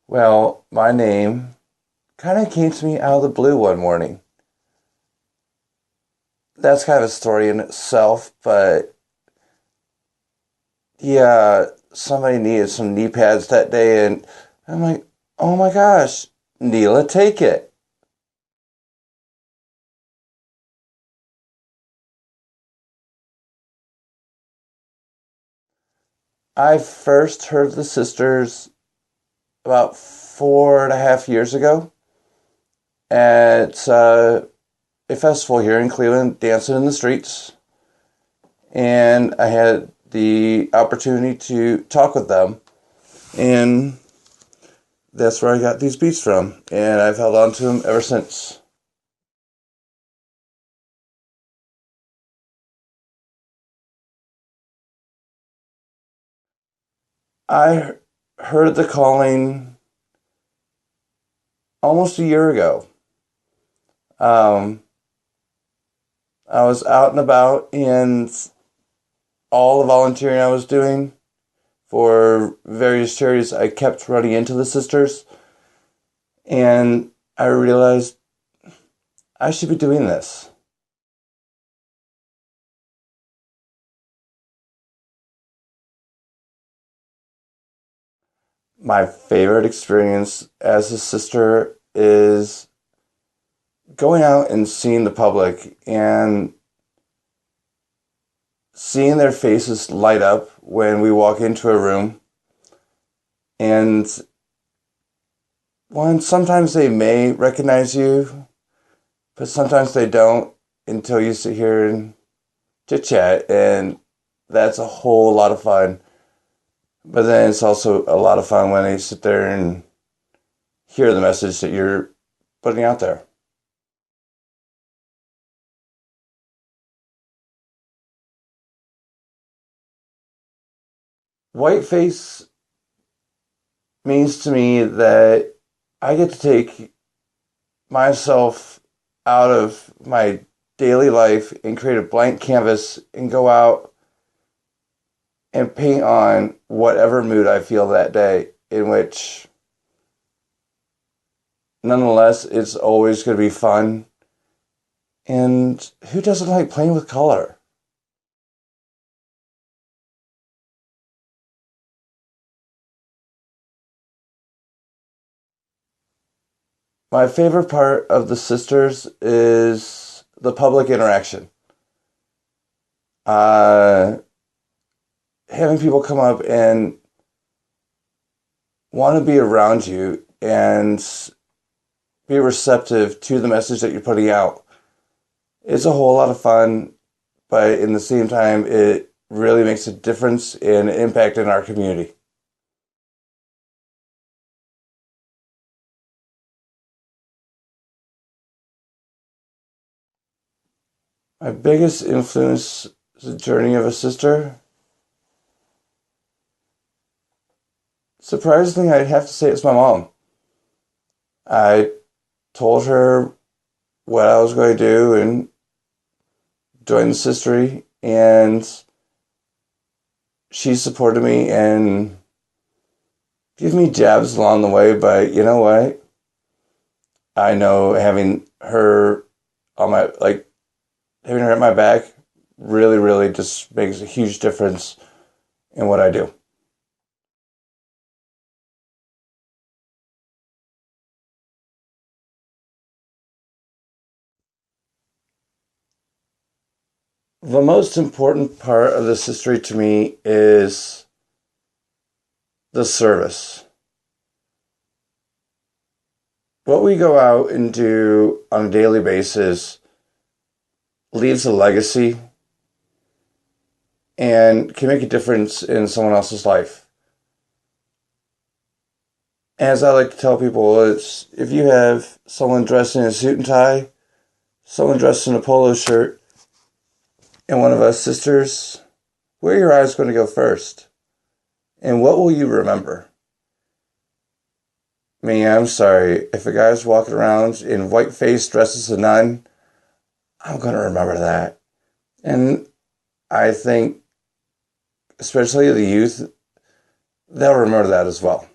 Well, my name kind of came to me out of the blue one morning. That's kind of a story in itself, but yeah, somebody needed some knee pads that day, and I'm like, oh my gosh, Neela Takit. I first heard of the sisters about 4.5 years ago at a festival here in Cleveland, Dancing in the Streets, and I had the opportunity to talk with them, and that's where I got these beats from, and I've held on to them ever since. I heard the calling almost a year ago. Um, I was out and about, and all the volunteering I was doing for various charities, I kept running into the sisters, and I realized I should be doing this. My favorite experience as a sister is going out and seeing the public and seeing their faces light up when we walk into a room. And one, sometimes they may recognize you, but sometimes they don't until you sit here and chit chat. And that's a whole lot of fun. But then it's also a lot of fun when they sit there and hear the message that you're putting out there. Whiteface means to me that I get to take myself out of my daily life and create a blank canvas and go out and paint on whatever mood I feel that day, in which nonetheless it's always going to be fun. And who doesn't like playing with color? My favorite part of the sisters is the public interaction. Uh, Having people come up and want to be around you and be receptive to the message that you're putting out. It's a whole lot of fun, but in the same time, it really makes a difference and impact in our community. My biggest influence is the journey of a sister. Surprisingly, I'd have to say it's my mom. I told her what I was going to do and join the sistery, and she supported me and gave me jabs along the way. But you know what? I know on my having her at my back really, really just makes a huge difference in what I do. The most important part of this history to me is the service. What we go out and do on a daily basis leaves a legacy and can make a difference in someone else's life. As I like to tell people, it's if you have someone dressed in a suit and tie, someone dressed in a polo shirt, and one of us sisters, where are your eyes going to go first? And what will you remember? Me, I'm sorry. If a guy's walking around in white face dressed as a nun, I'm going to remember that. And I think, especially the youth, they'll remember that as well.